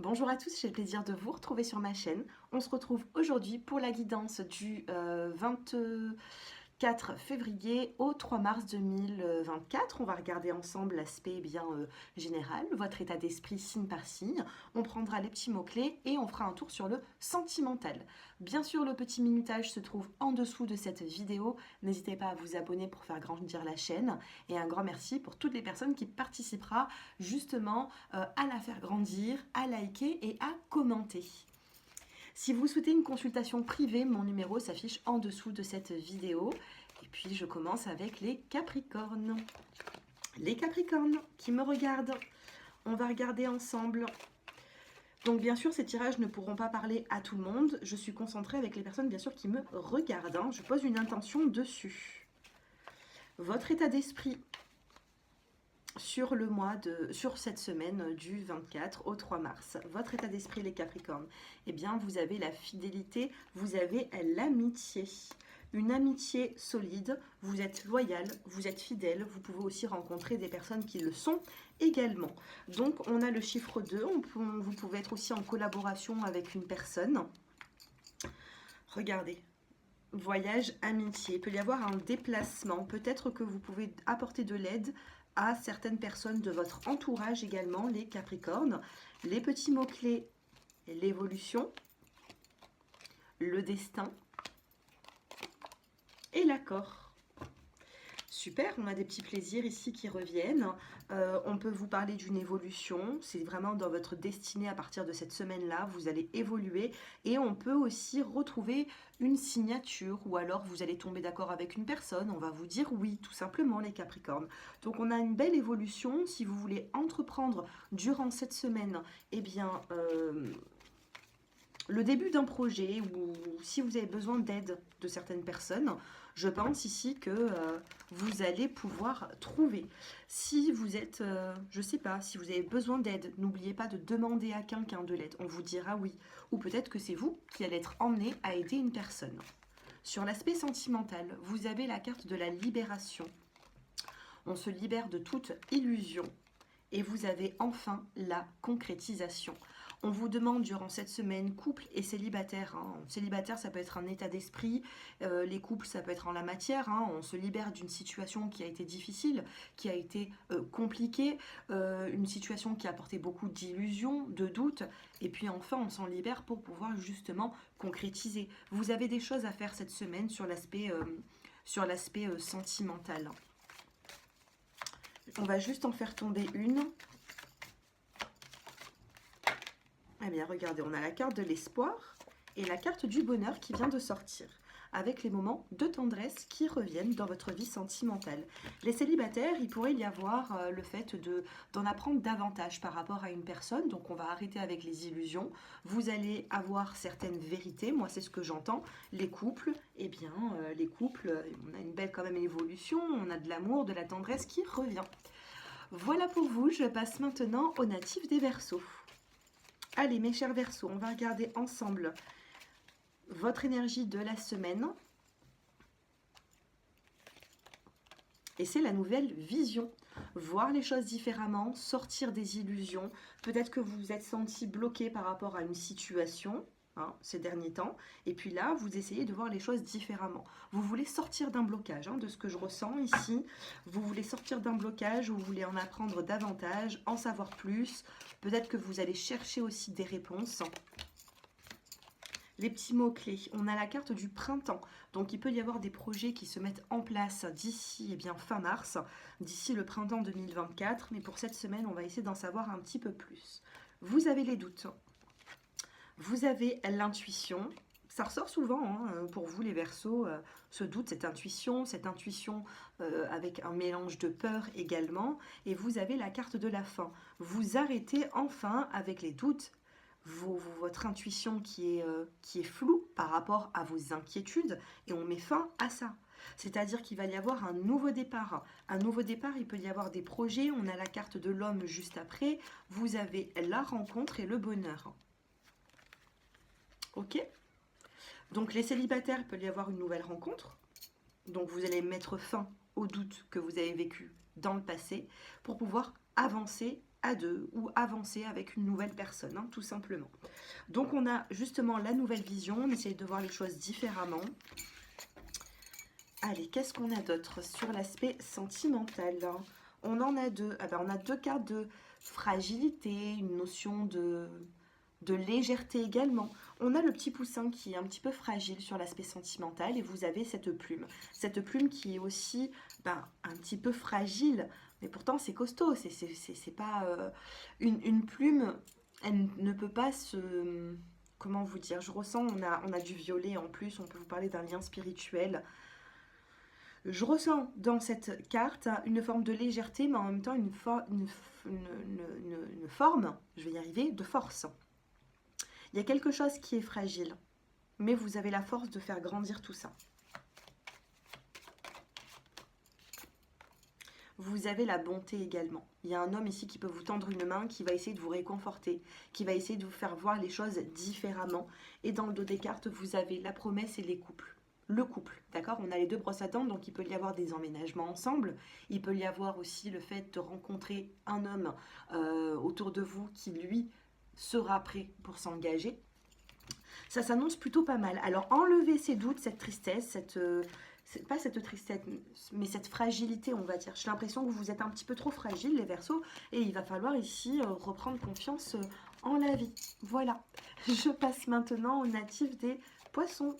Bonjour à tous, j'ai le plaisir de vous retrouver sur ma chaîne. On se retrouve aujourd'hui pour la guidance du 24 février au 3 mars 2024. On va regarder ensemble l'aspect général, votre état d'esprit signe par signe. On prendra les petits mots-clés et on fera un tour sur le sentimental. Bien sûr, le petit minutage se trouve en dessous de cette vidéo. N'hésitez pas à vous abonner pour faire grandir la chaîne. Et un grand merci pour toutes les personnes qui participeront justement à la faire grandir, à liker et à commenter. Si vous souhaitez une consultation privée, mon numéro s'affiche en dessous de cette vidéo. Et puis je commence avec les Capricornes. Les Capricornes qui me regardent, on va regarder ensemble. Donc bien sûr, ces tirages ne pourront pas parler à tout le monde. Je suis concentrée avec les personnes bien sûr qui me regardent. Je pose une intention dessus. Votre état d'esprit sur cette semaine du 24 au 3 mars. Votre état d'esprit, les Capricornes, eh bien, vous avez la fidélité, vous avez l'amitié. Une amitié solide, vous êtes loyal, vous êtes fidèle, vous pouvez aussi rencontrer des personnes qui le sont également. Donc, on a le chiffre 2, vous pouvez être aussi en collaboration avec une personne. Regardez. Voyage, amitié, il peut y avoir un déplacement, peut-être que vous pouvez apporter de l'aide à certaines personnes de votre entourage également, les Capricornes. Les petits mots-clés, l'évolution, le destin et l'accord. Super, on a des petits plaisirs ici qui reviennent. On peut vous parler d'une évolution. C'est vraiment dans votre destinée à partir de cette semaine-là. Vous allez évoluer et on peut aussi retrouver une signature ou alors vous allez tomber d'accord avec une personne. On va vous dire oui, tout simplement les Capricornes. Donc on a une belle évolution. Si vous voulez entreprendre durant cette semaine, eh bien... le début d'un projet ou si vous avez besoin d'aide de certaines personnes, je pense ici que vous allez pouvoir trouver. Si vous êtes, je ne sais pas, si vous avez besoin d'aide, n'oubliez pas de demander à quelqu'un de l'aide. On vous dira oui. Ou peut-être que c'est vous qui allez être emmené à aider une personne. Sur l'aspect sentimental, vous avez la carte de la libération. On se libère de toute illusion. Et vous avez enfin la concrétisation. On vous demande durant cette semaine, couple et célibataire. Célibataire, ça peut être un état d'esprit. Les couples, ça peut être en la matière. On se libère d'une situation qui a été difficile, qui a été compliquée. Une situation qui a apporté beaucoup d'illusions, de doutes. Et puis enfin, on s'en libère pour pouvoir justement concrétiser. Vous avez des choses à faire cette semaine sur l'aspect sentimental. On va juste en faire tomber une. Eh bien, regardez, on a la carte de l'espoir et la carte du bonheur qui vient de sortir, avec les moments de tendresse qui reviennent dans votre vie sentimentale. Les célibataires, il pourrait y avoir le fait d'en apprendre davantage par rapport à une personne, donc on va arrêter avec les illusions. Vous allez avoir certaines vérités, moi c'est ce que j'entends. Les couples, eh bien, les couples, on a une belle quand même évolution, on a de l'amour, de la tendresse qui revient. Voilà pour vous, je passe maintenant aux natifs des Verseaux. Allez, mes chers Verseaux, on va regarder ensemble votre énergie de la semaine. Et c'est la nouvelle vision. Voir les choses différemment, sortir des illusions. Peut-être que vous vous êtes senti bloqué par rapport à une situation ces derniers temps. Et puis là, vous essayez de voir les choses différemment. Vous voulez sortir d'un blocage, de ce que je ressens ici. Vous voulez sortir d'un blocage, vous voulez en apprendre davantage, en savoir plus. Peut-être que vous allez chercher aussi des réponses. Les petits mots-clés, on a la carte du printemps. Donc il peut y avoir des projets qui se mettent en place d'ici fin mars, d'ici le printemps 2024. Mais pour cette semaine, on va essayer d'en savoir un petit peu plus. Vous avez les doutes. Vous avez l'intuition. Ça ressort souvent pour vous les Verseaux, ce doute, cette intuition avec un mélange de peur également. Et vous avez la carte de la fin. Vous arrêtez enfin avec les doutes, votre intuition qui est floue par rapport à vos inquiétudes et on met fin à ça. C'est-à-dire qu'il va y avoir un nouveau départ. Un nouveau départ, il peut y avoir des projets. On a la carte de l'homme juste après. Vous avez la rencontre et le bonheur. Ok ? Donc les célibataires, il peut y avoir une nouvelle rencontre. Donc vous allez mettre fin aux doutes que vous avez vécus dans le passé pour pouvoir avancer à deux ou avancer avec une nouvelle personne, hein, tout simplement. Donc on a justement la nouvelle vision, on essaye de voir les choses différemment. Allez, qu'est-ce qu'on a d'autre sur l'aspect sentimental? On en a deux. Ah ben, on a deux cartes de fragilité, une notion de légèreté également. On a le petit poussin qui est un petit peu fragile sur l'aspect sentimental et vous avez cette plume. Cette plume qui est aussi un petit peu fragile, mais pourtant c'est costaud. C'est pas une plume, elle ne peut pas se... Comment vous dire? Je ressens, on a du violet en plus, on peut vous parler d'un lien spirituel. Je ressens dans cette carte une forme de légèreté, mais en même temps une forme, je vais y arriver, de force. Il y a quelque chose qui est fragile, mais vous avez la force de faire grandir tout ça. Vous avez la bonté également. Il y a un homme ici qui peut vous tendre une main, qui va essayer de vous réconforter, qui va essayer de vous faire voir les choses différemment. Et dans le dos des cartes, vous avez la promesse et les couples. Le couple, d'accord? On a les deux brosses à dents, donc il peut y avoir des emménagements ensemble. Il peut y avoir aussi le fait de rencontrer un homme autour de vous qui, lui, sera prêt pour s'engager. Ça s'annonce plutôt pas mal. Alors, enlevez ces doutes, cette tristesse, pas cette tristesse, mais cette fragilité, on va dire. J'ai l'impression que vous êtes un petit peu trop fragile, les Verseaux, et il va falloir ici reprendre confiance en la vie. Voilà. Je passe maintenant aux natifs des poissons.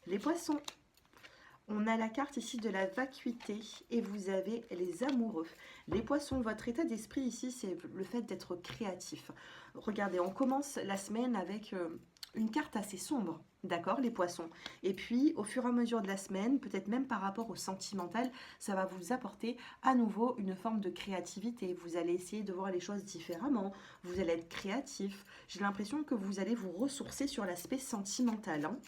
Les poissons, on a la carte ici de la vacuité et vous avez les amoureux. Les poissons, votre état d'esprit ici, c'est le fait d'être créatif. Regardez, on commence la semaine avec une carte assez sombre, d'accord, les poissons. Et puis, au fur et à mesure de la semaine, peut-être même par rapport au sentimental, ça va vous apporter à nouveau une forme de créativité. Vous allez essayer de voir les choses différemment, vous allez être créatif. J'ai l'impression que vous allez vous ressourcer sur l'aspect sentimental, hein.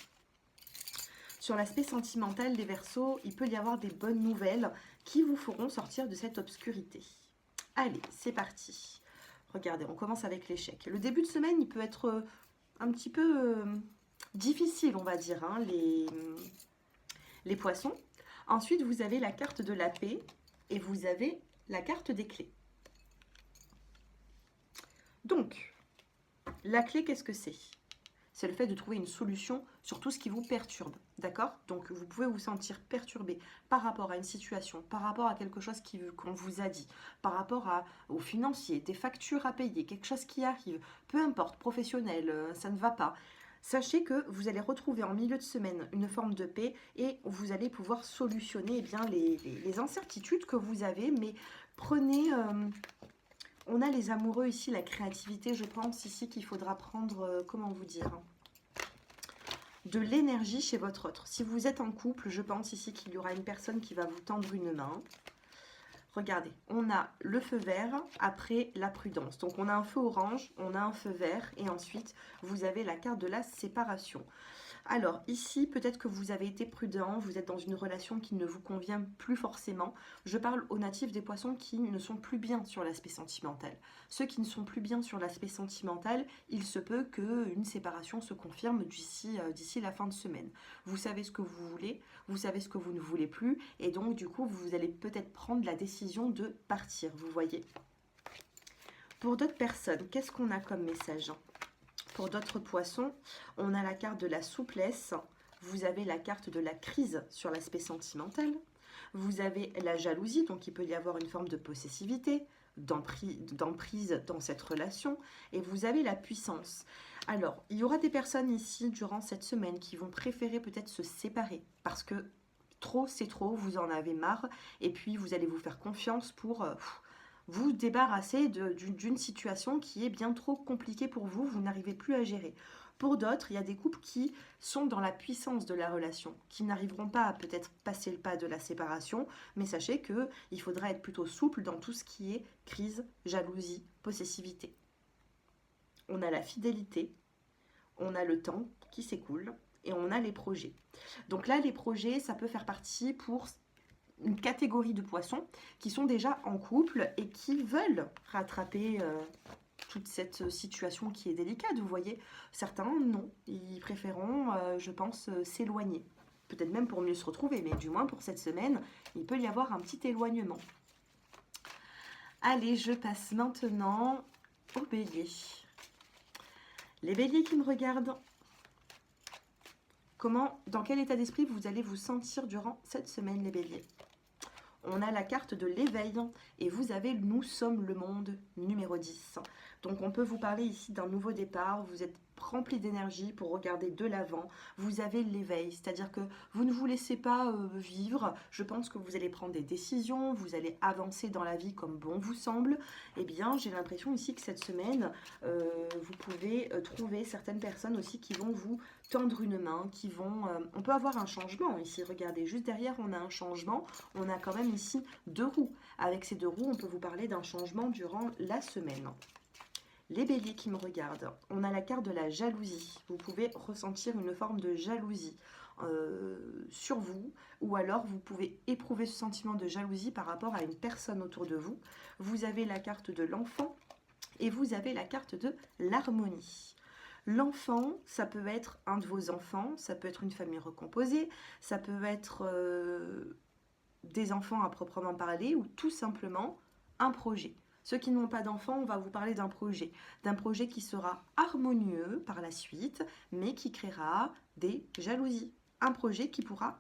Sur l'aspect sentimental des Verseaux, il peut y avoir des bonnes nouvelles qui vous feront sortir de cette obscurité. Allez, c'est parti. Regardez, on commence avec l'échec. Le début de semaine, il peut être un petit peu difficile, on va dire, hein, les poissons. Ensuite, vous avez la carte de la paix et vous avez la carte des clés. Donc, la clé, qu'est-ce que c'est? C'est le fait de trouver une solution sur tout ce qui vous perturbe, d'accord? Donc, vous pouvez vous sentir perturbé par rapport à une situation, par rapport à quelque chose qu'on vous a dit, par rapport aux financiers, des factures à payer, quelque chose qui arrive, peu importe, professionnel, ça ne va pas. Sachez que vous allez retrouver en milieu de semaine une forme de paix et vous allez pouvoir solutionner les incertitudes que vous avez, mais prenez... on a les amoureux ici, la créativité, je pense ici qu'il faudra prendre, comment vous dire, de l'énergie chez votre autre. Si vous êtes en couple, je pense ici qu'il y aura une personne qui va vous tendre une main. Regardez, on a le feu vert après la prudence. Donc on a un feu orange, on a un feu vert et ensuite vous avez la carte de la séparation. Alors ici, peut-être que vous avez été prudent, vous êtes dans une relation qui ne vous convient plus forcément. Je parle aux natifs des poissons qui ne sont plus bien sur l'aspect sentimental. Ceux qui ne sont plus bien sur l'aspect sentimental, il se peut qu'une séparation se confirme d'ici la fin de semaine. Vous savez ce que vous voulez, vous savez ce que vous ne voulez plus, et donc du coup, vous allez peut-être prendre la décision de partir, vous voyez. Pour d'autres personnes, qu'est-ce qu'on a comme message ? Pour d'autres poissons, on a la carte de la souplesse, vous avez la carte de la crise sur l'aspect sentimental, vous avez la jalousie, donc il peut y avoir une forme de possessivité, d'emprise dans cette relation, et vous avez la puissance. Alors, il y aura des personnes ici durant cette semaine qui vont préférer peut-être se séparer, parce que trop c'est trop, vous en avez marre, et puis vous allez vous faire confiance pour... vous débarrasser d'une situation qui est bien trop compliquée pour vous, vous n'arrivez plus à gérer. Pour d'autres, il y a des couples qui sont dans la puissance de la relation, qui n'arriveront pas à peut-être passer le pas de la séparation, mais sachez qu'il faudra être plutôt souple dans tout ce qui est crise, jalousie, possessivité. On a la fidélité, on a le temps qui s'écoule et on a les projets. Donc là, les projets, ça peut faire partie pour... une catégorie de poissons qui sont déjà en couple et qui veulent rattraper toute cette situation qui est délicate, vous voyez. Certains, non, ils préféreront, je pense, s'éloigner. Peut-être même pour mieux se retrouver, mais du moins pour cette semaine, il peut y avoir un petit éloignement. Allez, je passe maintenant aux béliers. Les béliers qui me regardent, dans quel état d'esprit vous allez vous sentir durant cette semaine, les béliers? On a la carte de l'éveil et vous avez Nous sommes le monde numéro 10. Donc on peut vous parler ici d'un nouveau départ, vous êtes rempli d'énergie pour regarder de l'avant, vous avez l'éveil, c'est-à-dire que vous ne vous laissez pas vivre, je pense que vous allez prendre des décisions, vous allez avancer dans la vie comme bon vous semble. Eh bien j'ai l'impression ici que cette semaine, vous pouvez trouver certaines personnes aussi qui vont vous tendre une main, qui vont... on peut avoir un changement ici, regardez, juste derrière on a un changement, on a quand même ici 2 roues. Avec ces 2 roues, on peut vous parler d'un changement durant la semaine. Les béliers qui me regardent, on a la carte de la jalousie. Vous pouvez ressentir une forme de jalousie sur vous, ou alors vous pouvez éprouver ce sentiment de jalousie par rapport à une personne autour de vous. Vous avez la carte de l'enfant et vous avez la carte de l'harmonie. L'enfant, ça peut être un de vos enfants, ça peut être une famille recomposée, ça peut être des enfants à proprement parler ou tout simplement un projet. Ceux qui n'ont pas d'enfants, on va vous parler d'un projet qui sera harmonieux par la suite, mais qui créera des jalousies. Un projet qui pourra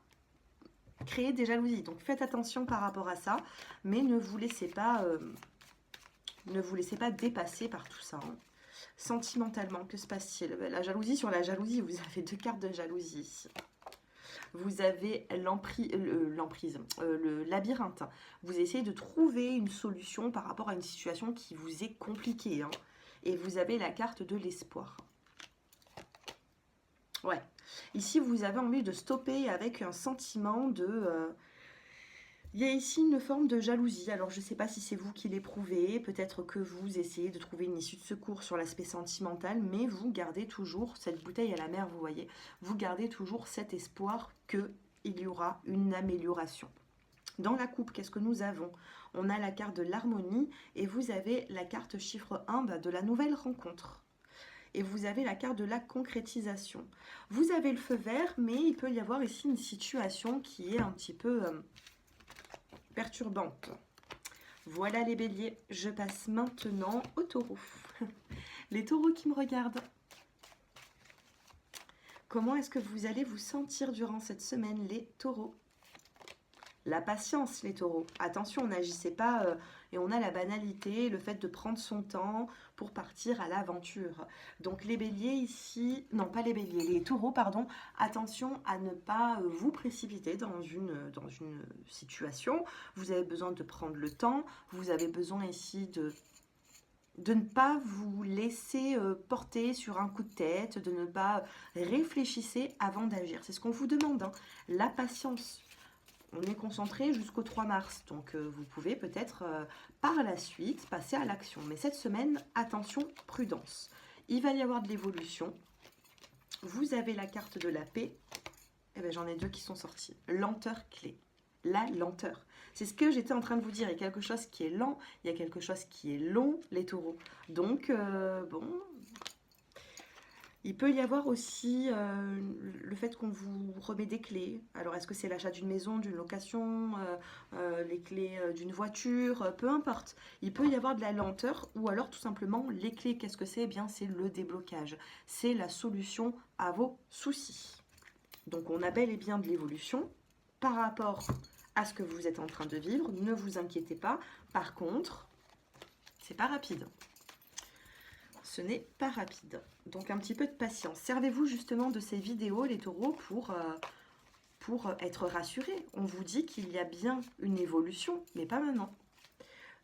créer des jalousies. Donc faites attention par rapport à ça, mais ne vous laissez pas dépasser par tout ça. Sentimentalement, que se passe-t-il? La jalousie sur la jalousie, vous avez 2 cartes de jalousie ici. Vous avez le labyrinthe. Vous essayez de trouver une solution par rapport à une situation qui vous est compliquée. Et vous avez la carte de l'espoir. Ouais. Ici, vous avez envie de stopper avec un sentiment de... Il y a ici une forme de jalousie. Alors, je ne sais pas si c'est vous qui l'éprouvez. Peut-être que vous essayez de trouver une issue de secours sur l'aspect sentimental. Mais vous gardez toujours cette bouteille à la mer, vous voyez. Vous gardez toujours cet espoir qu'il y aura une amélioration. Dans la coupe, qu'est-ce que nous avons? On a la carte de l'harmonie et vous avez la carte chiffre 1 de la nouvelle rencontre. Et vous avez la carte de la concrétisation. Vous avez le feu vert, mais il peut y avoir ici une situation qui est un petit peu... perturbante. Voilà les béliers, je passe maintenant aux taureaux. Les taureaux qui me regardent. Comment est-ce que vous allez vous sentir durant cette semaine, les taureaux? La patience, les taureaux. Attention, n'agissez pas et on a la banalité, le fait de prendre son temps pour partir à l'aventure. Donc les béliers ici, non pas les béliers, les taureaux, pardon, attention à ne pas vous précipiter dans une situation. Vous avez besoin de prendre le temps, vous avez besoin ici de ne pas vous laisser porter sur un coup de tête, de ne pas réfléchir avant d'agir. C'est ce qu'on vous demande, la patience. On est concentré jusqu'au 3 mars, donc vous pouvez peut-être par la suite passer à l'action. Mais cette semaine, attention, prudence. Il va y avoir de l'évolution. Vous avez la carte de la paix. Eh bien, j'en ai 2 qui sont sortis. Lenteur clé. La lenteur. C'est ce que j'étais en train de vous dire. Il y a quelque chose qui est lent, il y a quelque chose qui est long, les taureaux. Donc, bon... Il peut y avoir aussi le fait qu'on vous remet des clés. Alors, est-ce que c'est l'achat d'une maison, d'une location, les clés d'une voiture, peu importe. Il peut y avoir de la lenteur ou alors tout simplement les clés. Qu'est-ce que c'est? Eh bien, c'est le déblocage. C'est la solution à vos soucis. Donc, on a bel et bien de l'évolution par rapport à ce que vous êtes en train de vivre. Ne vous inquiétez pas. Par contre, c'est pas rapide. Ce n'est pas rapide. Donc un petit peu de patience. Servez-vous justement de ces vidéos, les taureaux, pour être rassurés. On vous dit qu'il y a bien une évolution, mais pas maintenant.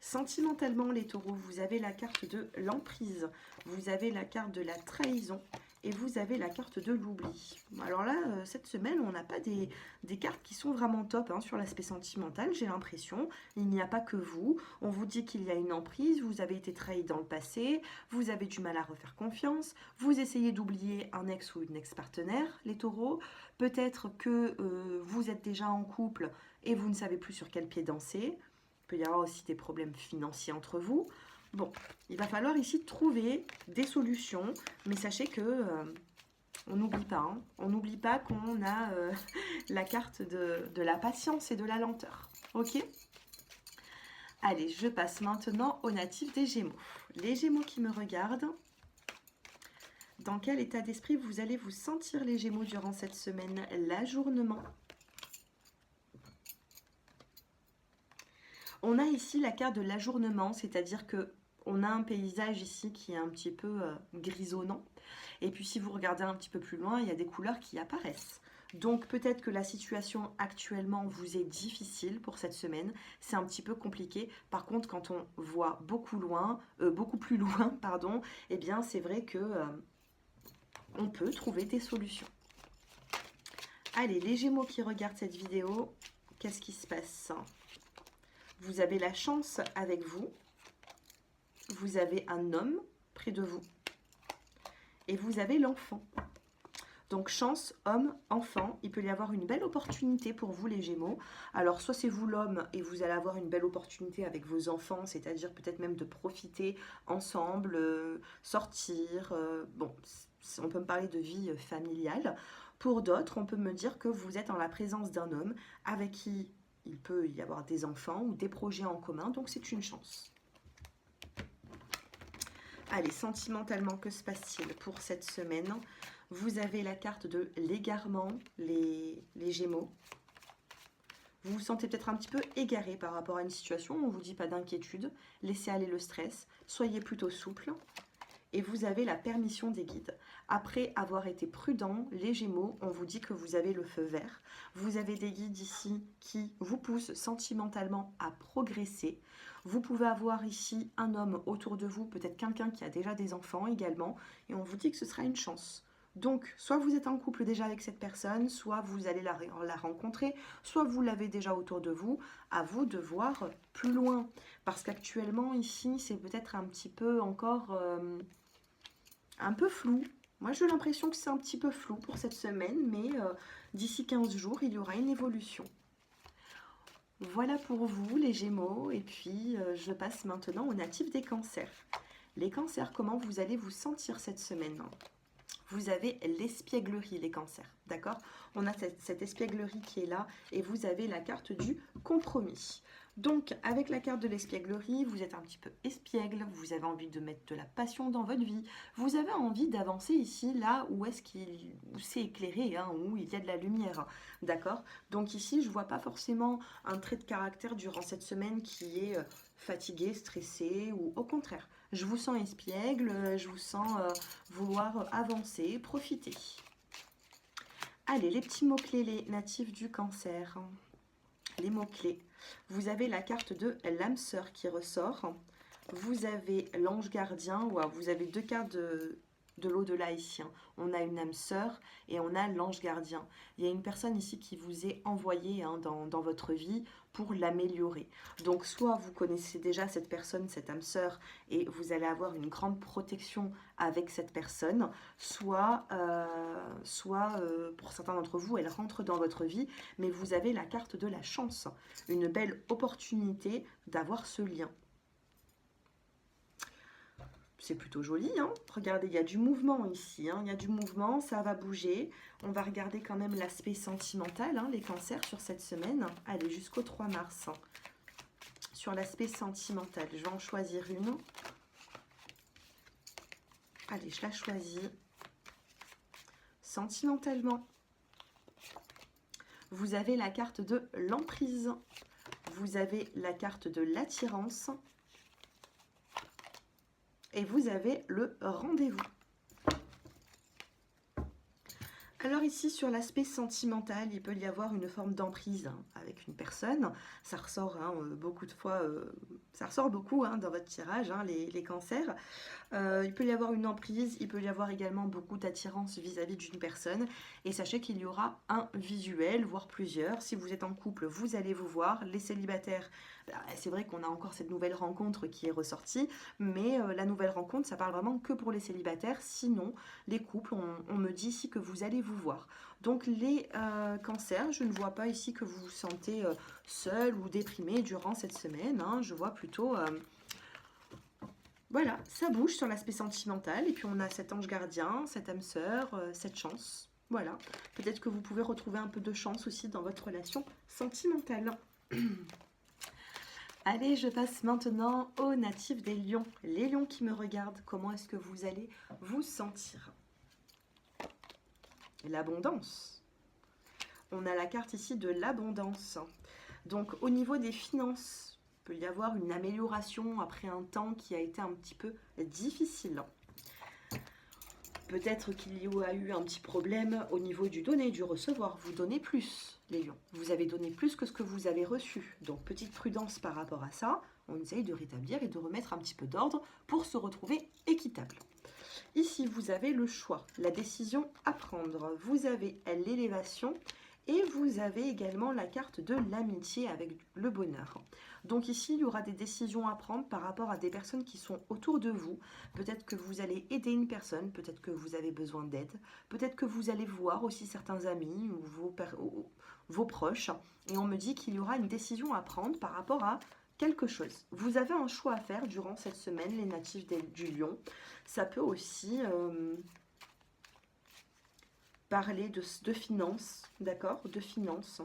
Sentimentalement, les taureaux, vous avez la carte de l'emprise, vous avez la carte de la trahison et vous avez la carte de l'oubli. Alors là, cette semaine, on n'a pas des cartes qui sont vraiment top sur l'aspect sentimental, j'ai l'impression. Il n'y a pas que vous. On vous dit qu'il y a une emprise, vous avez été trahi dans le passé, vous avez du mal à refaire confiance, vous essayez d'oublier un ex ou une ex-partenaire, les taureaux. Peut-être que vous êtes déjà en couple et vous ne savez plus sur quel pied danser. Il peut y avoir aussi des problèmes financiers entre vous. Bon, il va falloir ici trouver des solutions, mais sachez que on n'oublie pas. On n'oublie pas qu'on a la carte de la patience et de la lenteur. Ok ? Allez, je passe maintenant aux natifs des Gémeaux. Les Gémeaux qui me regardent, dans quel état d'esprit vous allez vous sentir les Gémeaux durant cette semaine? L'ajournement. On a ici la carte de l'ajournement, c'est-à-dire que on a un paysage ici qui est un petit peu grisonnant. Et puis si vous regardez un petit peu plus loin, il y a des couleurs qui apparaissent. Donc peut-être que la situation actuellement vous est difficile pour cette semaine. C'est un petit peu compliqué. Par contre, quand on voit beaucoup plus loin, pardon, eh bien c'est vrai que on peut trouver des solutions. Allez, les Gémeaux qui regardent cette vidéo, qu'est-ce qui se passe? Vous avez la chance avec vous. Vous avez un homme près de vous. Et vous avez l'enfant. Donc chance, homme, enfant, il peut y avoir une belle opportunité pour vous les Gémeaux. Alors soit c'est vous l'homme et vous allez avoir une belle opportunité avec vos enfants, c'est-à-dire peut-être même de profiter ensemble, sortir. Bon, on peut me parler de vie familiale. Pour d'autres, on peut me dire que vous êtes en la présence d'un homme avec qui il peut y avoir des enfants ou des projets en commun, donc c'est une chance. Allez, sentimentalement, que se passe-t-il pour cette semaine? Vous avez la carte de l'égarement, les Gémeaux. Vous vous sentez peut-être un petit peu égaré par rapport à une situation. On ne vous dit pas d'inquiétude. Laissez aller le stress. Soyez plutôt souple. Et vous avez la permission des guides. Après avoir été prudent, les Gémeaux, on vous dit que vous avez le feu vert. Vous avez des guides ici qui vous poussent sentimentalement à progresser. Vous pouvez avoir ici un homme autour de vous, peut-être quelqu'un qui a déjà des enfants également. Et on vous dit que ce sera une chance. Donc, soit vous êtes en couple déjà avec cette personne, soit vous allez la rencontrer, soit vous l'avez déjà autour de vous. À vous de voir plus loin. Parce qu'actuellement, ici, c'est peut-être un petit peu encore un peu flou. Moi, j'ai l'impression que c'est un petit peu flou pour cette semaine, mais d'ici 15 jours, il y aura une évolution. Voilà pour vous, les Gémeaux. Et puis, je passe maintenant aux natifs des Cancers. Les Cancers, comment vous allez vous sentir cette semaine? Vous avez l'espièglerie, les Cancers, d'accord? On a cette espièglerie qui est là et vous avez la carte du compromis. Donc, avec la carte de l'espièglerie, vous êtes un petit peu espiègle, vous avez envie de mettre de la passion dans votre vie, vous avez envie d'avancer ici, là où c'est éclairé, hein, où il y a de la lumière, d'accord? Donc ici, je ne vois pas forcément un trait de caractère durant cette semaine qui est fatigué, stressé, ou au contraire. Je vous sens espiègle, je vous sens vouloir avancer, profiter. Allez, les petits mots-clés, les natifs du Cancer. Les mots-clés. Vous avez la carte de l'âme sœur qui ressort. Vous avez l'ange gardien. Wow, vous avez deux cartes de l'au-delà ici. Hein. On a une âme sœur et on a l'ange gardien. Il y a une personne ici qui vous est envoyée dans votre vie pour l'améliorer. Donc soit vous connaissez déjà cette personne, cette âme sœur, et vous allez avoir une grande protection avec cette personne, soit pour certains d'entre vous, elle rentre dans votre vie, mais vous avez la carte de la chance, une belle opportunité d'avoir ce lien. C'est plutôt joli, hein. Regardez, il y a du mouvement ici, hein. Il y a du mouvement, ça va bouger. On va regarder quand même l'aspect sentimental, hein, les cancers sur cette semaine. Allez, jusqu'au 3 mars. Sur l'aspect sentimental, je vais en choisir une. Allez, je la choisis. Sentimentalement, vous avez la carte de l'emprise. Vous avez la carte de l'attirance. Et vous avez le rendez-vous. Alors ici, sur l'aspect sentimental, il peut y avoir une forme d'emprise hein, avec une personne. Ça ressort hein, beaucoup de fois, ça ressort beaucoup hein, dans votre tirage, hein, les cancers. Il peut y avoir une emprise, il peut y avoir également beaucoup d'attirance vis-à-vis d'une personne. Et sachez qu'il y aura un visuel, voire plusieurs. Si vous êtes en couple, vous allez vous voir. Les célibataires, c'est vrai qu'on a encore cette nouvelle rencontre qui est ressortie. Mais la nouvelle rencontre, ça parle vraiment que pour les célibataires. Sinon, les couples, on me dit ici que vous allez vous voir. Donc les cancers, je ne vois pas ici que vous vous sentez seul ou déprimé durant cette semaine. Hein. Je vois plutôt... Voilà, ça bouge sur l'aspect sentimental. Et puis on a cet ange gardien, cette âme sœur, cette chance. Voilà, peut-être que vous pouvez retrouver un peu de chance aussi dans votre relation sentimentale. Allez, je passe maintenant aux natifs des lions. Les lions qui me regardent, comment est-ce que vous allez vous sentir? L'abondance. On a la carte ici de l'abondance. Donc au niveau des finances, il peut y avoir une amélioration après un temps qui a été un petit peu difficile. Peut-être qu'il y a eu un petit problème au niveau du donner, du recevoir. Vous donnez plus, les lions. Vous avez donné plus que ce que vous avez reçu. Donc, petite prudence par rapport à ça. On essaye de rétablir et de remettre un petit peu d'ordre pour se retrouver équitable. Ici, vous avez le choix, la décision à prendre. Vous avez l'élévation et vous avez également la carte de l'amitié avec le bonheur. Donc ici, il y aura des décisions à prendre par rapport à des personnes qui sont autour de vous. Peut-être que vous allez aider une personne, peut-être que vous avez besoin d'aide, peut-être que vous allez voir aussi certains amis ou vos proches. Et on me dit qu'il y aura une décision à prendre par rapport à quelque chose. Vous avez un choix à faire durant cette semaine, les natifs du lion. Ça peut aussi parler de finances, d'accord? De finances.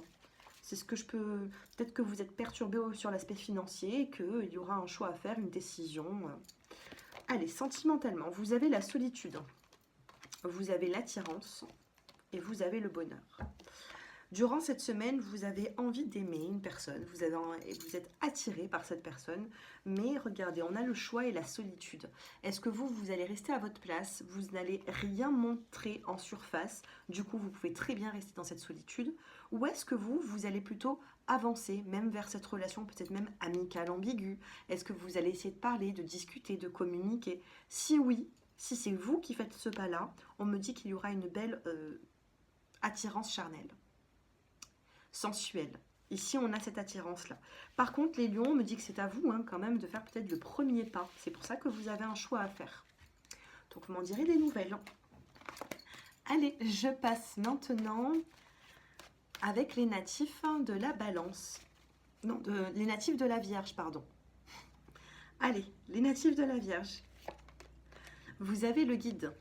C'est ce que je peux... Peut-être que vous êtes perturbé sur l'aspect financier et qu'il y aura un choix à faire, une décision. Allez, sentimentalement, vous avez la solitude, vous avez l'attirance et vous avez le bonheur. Durant cette semaine, vous avez envie d'aimer une personne, vous êtes attiré par cette personne, mais regardez, on a le choix et la solitude. Est-ce que vous allez rester à votre place, vous n'allez rien montrer en surface, du coup vous pouvez très bien rester dans cette solitude, ou est-ce que vous allez plutôt avancer, même vers cette relation peut-être même amicale, ambiguë? Est-ce que vous allez essayer de parler, de discuter, de communiquer? Si oui, si c'est vous qui faites ce pas-là, on me dit qu'il y aura une belle attirance charnelle. Sensuelle. Ici, on a cette attirance-là. Par contre, les lions, on me dit que c'est à vous quand même de faire peut-être le premier pas. C'est pour ça que vous avez un choix à faire. Donc, vous m'en direz des nouvelles. Allez, je passe maintenant avec les natifs de la balance. Non, les natifs de la Vierge, pardon. Allez, les natifs de la Vierge. Vous avez le guide.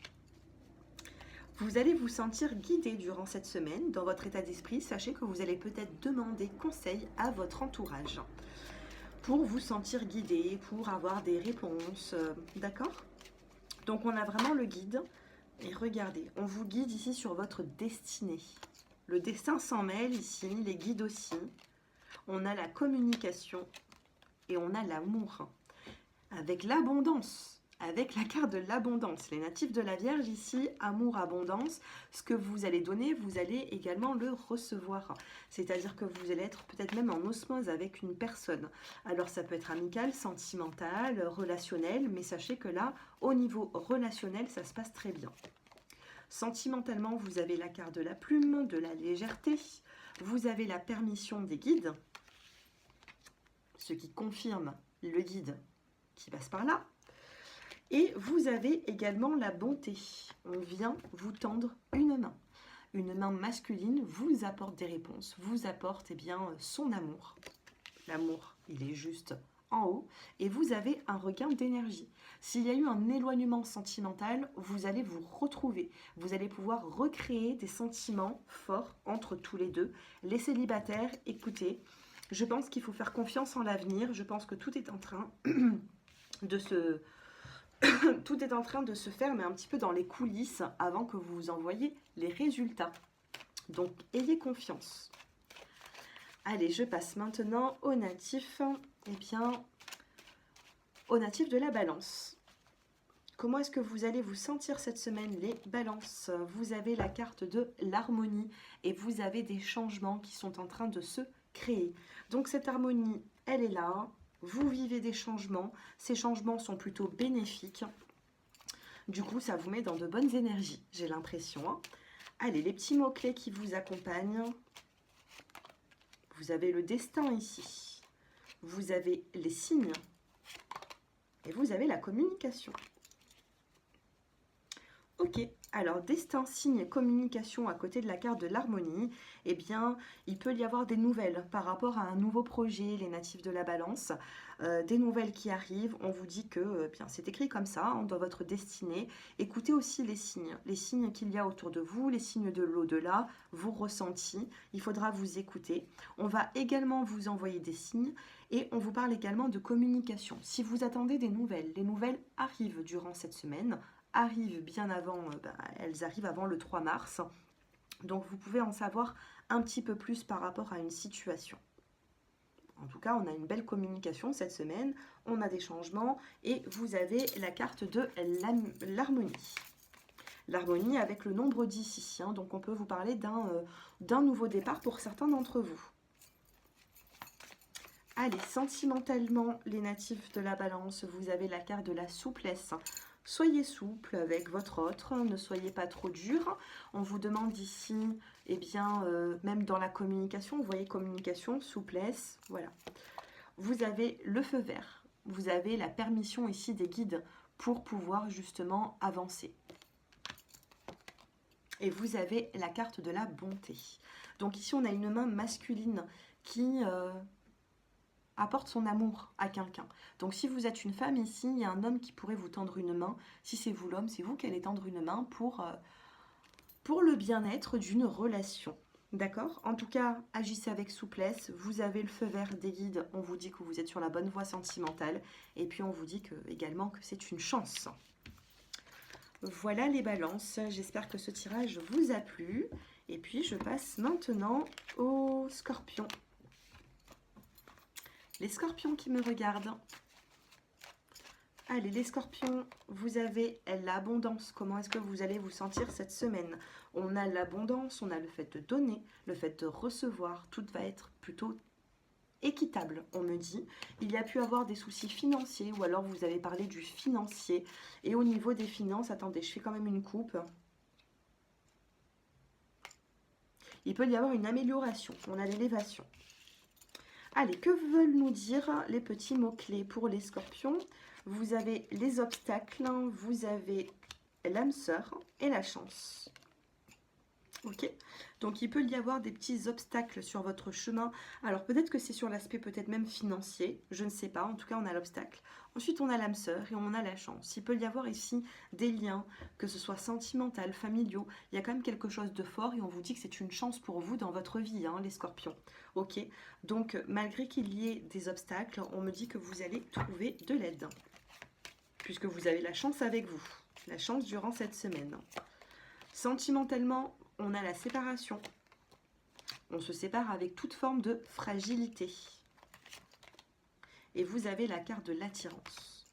Vous allez vous sentir guidé durant cette semaine dans votre état d'esprit. Sachez que vous allez peut-être demander conseil à votre entourage pour vous sentir guidé, pour avoir des réponses. D'accord? Donc on a vraiment le guide. Et regardez, on vous guide ici sur votre destinée. Le destin s'en mêle ici, les guides aussi. On a la communication et on a l'amour. Avec l'abondance. Avec la carte de l'abondance, les natifs de la Vierge ici, amour, abondance, ce que vous allez donner, vous allez également le recevoir. C'est-à-dire que vous allez être peut-être même en osmose avec une personne. Alors ça peut être amical, sentimental, relationnel, mais sachez que là, au niveau relationnel, ça se passe très bien. Sentimentalement, vous avez la carte de la plume, de la légèreté, vous avez la permission des guides, ce qui confirme le guide qui passe par là. Et vous avez également la bonté. On vient vous tendre une main. Une main masculine vous apporte des réponses, vous apporte son amour. L'amour, il est juste en haut. Et vous avez un regain d'énergie. S'il y a eu un éloignement sentimental, vous allez vous retrouver. Vous allez pouvoir recréer des sentiments forts entre tous les deux. Les célibataires, écoutez, je pense qu'il faut faire confiance en l'avenir. Je pense que tout est en train de se... Tout est en train de se faire, mais un petit peu dans les coulisses, avant que vous envoyiez les résultats. Donc, ayez confiance. Allez, je passe maintenant aux natifs. Aux natifs de la balance. Comment est-ce que vous allez vous sentir cette semaine, les balances? Vous avez la carte de l'harmonie et vous avez des changements qui sont en train de se créer. Donc, cette harmonie, elle est là. Vous vivez des changements, ces changements sont plutôt bénéfiques. Du coup, ça vous met dans de bonnes énergies, j'ai l'impression. Allez, les petits mots-clés qui vous accompagnent. Vous avez le destin ici. Vous avez les signes. Et vous avez la communication. Ok, alors destin, signe, communication à côté de la carte de l'harmonie, eh bien, il peut y avoir des nouvelles par rapport à un nouveau projet, les natifs de la balance, des nouvelles qui arrivent. On vous dit que bien, c'est écrit comme ça hein, dans votre destinée. Écoutez aussi les signes qu'il y a autour de vous, les signes de l'au-delà, vos ressentis. Il faudra vous écouter. On va également vous envoyer des signes et on vous parle également de communication. Si vous attendez des nouvelles, les nouvelles arrivent durant cette semaine arrivent bien avant, elles arrivent avant le 3 mars. Donc vous pouvez en savoir un petit peu plus par rapport à une situation. En tout cas, on a une belle communication cette semaine, on a des changements et vous avez la carte de l'harmonie. L'harmonie avec le nombre 10 ici, hein, donc on peut vous parler d'un nouveau départ pour certains d'entre vous. Allez, sentimentalement, les natifs de la balance, vous avez la carte de la souplesse. Soyez souple avec votre autre, ne soyez pas trop dur. On vous demande ici, eh bien, même dans la communication, vous voyez communication, souplesse, voilà. Vous avez le feu vert, vous avez la permission ici des guides pour pouvoir justement avancer. Et vous avez la carte de la bonté. Donc ici, on a une main masculine qui apporte son amour à quelqu'un. Donc si vous êtes une femme ici, il y a un homme qui pourrait vous tendre une main. Si c'est vous l'homme, c'est vous qui allez tendre une main pour le bien-être d'une relation. D'accord? En tout cas, agissez avec souplesse. Vous avez le feu vert des guides. On vous dit que vous êtes sur la bonne voie sentimentale. Et puis on vous dit également que c'est une chance. Voilà les balances. J'espère que ce tirage vous a plu. Et puis je passe maintenant aux scorpions. Les scorpions qui me regardent. Allez, les scorpions, vous avez l'abondance. Comment est-ce que vous allez vous sentir cette semaine? On a l'abondance, on a le fait de donner, le fait de recevoir. Tout va être plutôt équitable, on me dit. Il y a pu avoir des soucis financiers ou alors vous avez parlé du financier. Et au niveau des finances, attendez, je fais quand même une coupe. Il peut y avoir une amélioration. On a l'élévation. Allez, que veulent nous dire les petits mots-clés pour les scorpions? Vous avez les obstacles, vous avez l'âme sœur et la chance. Ok, donc il peut y avoir des petits obstacles sur votre chemin. Alors peut-être que c'est sur l'aspect peut-être même financier, je ne sais pas. En tout cas, on a l'obstacle. Ensuite, on a l'âme sœur et on a la chance. Il peut y avoir ici des liens, que ce soit sentimental, familiaux. Il y a quand même quelque chose de fort et on vous dit que c'est une chance pour vous dans votre vie, hein, les scorpions. Ok, donc malgré qu'il y ait des obstacles, on me dit que vous allez trouver de l'aide. Puisque vous avez la chance avec vous. La chance durant cette semaine. Sentimentalement, on a la séparation. On se sépare avec toute forme de fragilité. Et vous avez la carte de l'attirance.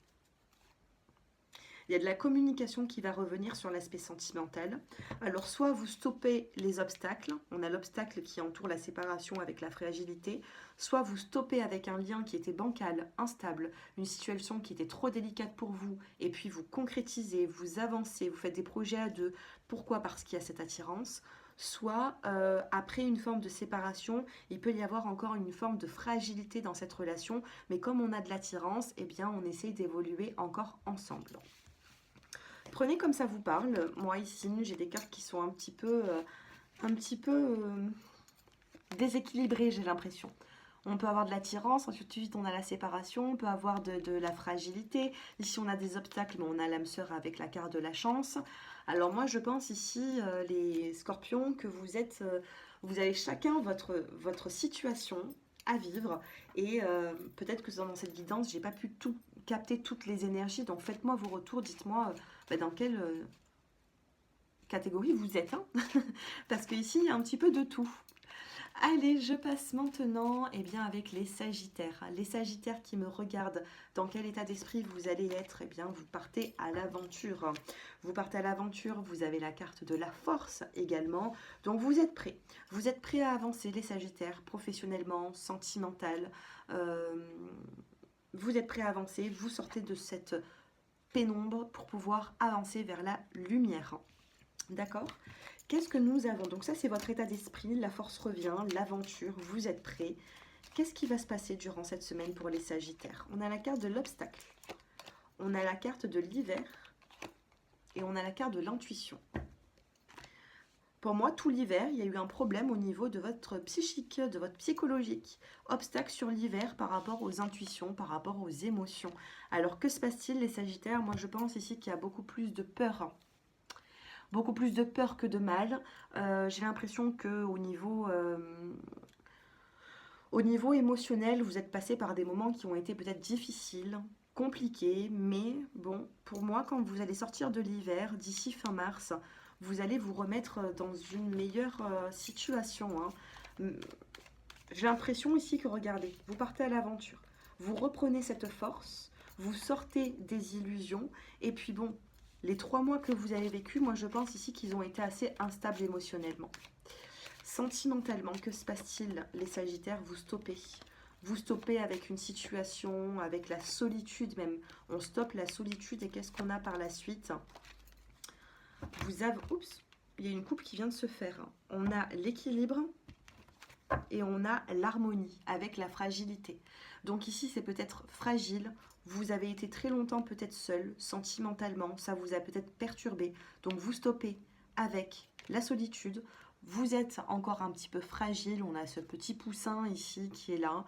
Il y a de la communication qui va revenir sur l'aspect sentimental. Alors, soit vous stoppez les obstacles. On a l'obstacle qui entoure la séparation avec la fragilité. Soit vous stoppez avec un lien qui était bancal, instable, une situation qui était trop délicate pour vous. Et puis, vous concrétisez, vous avancez, vous faites des projets à deux. Pourquoi? Parce qu'il y a cette attirance. Soit après une forme de séparation, il peut y avoir encore une forme de fragilité dans cette relation, mais comme on a de l'attirance, eh bien on essaye d'évoluer encore ensemble. Prenez comme ça vous parle. Moi ici, j'ai des cartes qui sont un petit peu déséquilibrées, j'ai l'impression. On peut avoir de l'attirance, ensuite on a la séparation, on peut avoir de la fragilité. Ici on a des obstacles, mais on a l'âme sœur avec la carte de la chance. Alors moi je pense ici, les scorpions, que vous avez chacun votre situation à vivre. Et peut-être que dans cette guidance, j'ai pas pu tout capter toutes les énergies. Donc faites-moi vos retours, dites-moi dans quelle catégorie vous êtes. Hein parce qu'ici il y a un petit peu de tout. Allez, je passe maintenant avec les Sagittaires. Les Sagittaires qui me regardent, dans quel état d'esprit vous allez être? Vous partez à l'aventure. Vous partez à l'aventure, vous avez la carte de la force également. Donc vous êtes prêts. Vous êtes prêts à avancer, les Sagittaires, professionnellement, sentimental. Vous êtes prêts à avancer, vous sortez de cette pénombre pour pouvoir avancer vers la lumière. D'accord ? Qu'est-ce que nous avons? Donc ça, c'est votre état d'esprit, la force revient, l'aventure, vous êtes prêts. Qu'est-ce qui va se passer durant cette semaine pour les Sagittaires? On a la carte de l'obstacle, on a la carte de l'hiver et on a la carte de l'intuition. Pour moi, tout l'hiver, il y a eu un problème au niveau de votre psychique, de votre psychologique. Obstacle sur l'hiver par rapport aux intuitions, par rapport aux émotions. Alors que se passe-t-il, les Sagittaires? Moi, je pense ici qu'il y a beaucoup plus de peur, hein. Beaucoup plus de peur que de mal. J'ai l'impression que au niveau émotionnel, vous êtes passé par des moments qui ont été peut-être difficiles, compliqués, mais bon, pour moi, quand vous allez sortir de l'hiver, d'ici fin mars, vous allez vous remettre dans une meilleure situation, hein. J'ai l'impression ici que, regardez, vous partez à l'aventure, vous reprenez cette force, vous sortez des illusions, et puis bon, les 3 mois que vous avez vécu, moi je pense ici qu'ils ont été assez instables émotionnellement. Sentimentalement, que se passe-t-il, les Sagittaires? Vous stoppez. Vous stoppez avec une situation, avec la solitude même. On stoppe la solitude et qu'est-ce qu'on a par la suite? Vous avez... Oups, il y a une coupe qui vient de se faire. On a l'équilibre et on a l'harmonie avec la fragilité. Donc ici, c'est peut-être fragile. Vous avez été très longtemps peut-être seul, sentimentalement. Ça vous a peut-être perturbé. Donc vous stoppez avec la solitude. Vous êtes encore un petit peu fragile. On a ce petit poussin ici qui est là.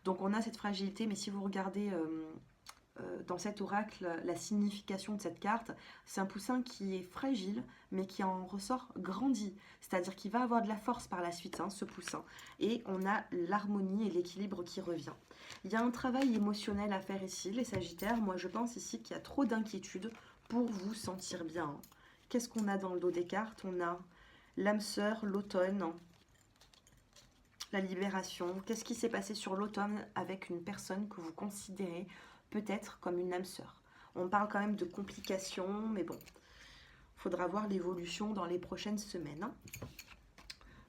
Donc on a cette fragilité. Mais si vous regardez dans cet oracle la signification de cette carte, c'est un poussin qui est fragile mais qui en ressort grandi. C'est-à-dire qu'il va avoir de la force par la suite, hein, ce poussin. Et on a l'harmonie et l'équilibre qui revient. Il y a un travail émotionnel à faire ici, les Sagittaires. Moi, je pense ici qu'il y a trop d'inquiétude pour vous sentir bien. Qu'est-ce qu'on a dans le dos des cartes? On a l'âme sœur, l'automne, la libération. Qu'est-ce qui s'est passé sur l'automne avec une personne que vous considérez peut-être comme une âme sœur? On parle quand même de complications, mais bon, il faudra voir l'évolution dans les prochaines semaines, hein.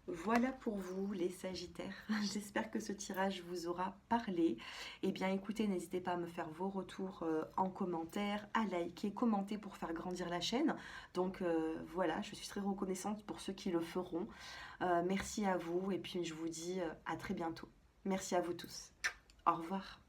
Voilà pour vous les Sagittaires, j'espère que ce tirage vous aura parlé. Eh bien écoutez, n'hésitez pas à me faire vos retours en commentaire, à liker, commenter pour faire grandir la chaîne. Donc voilà, je suis très reconnaissante pour ceux qui le feront. Merci à vous et puis je vous dis à très bientôt. Merci à vous tous. Au revoir.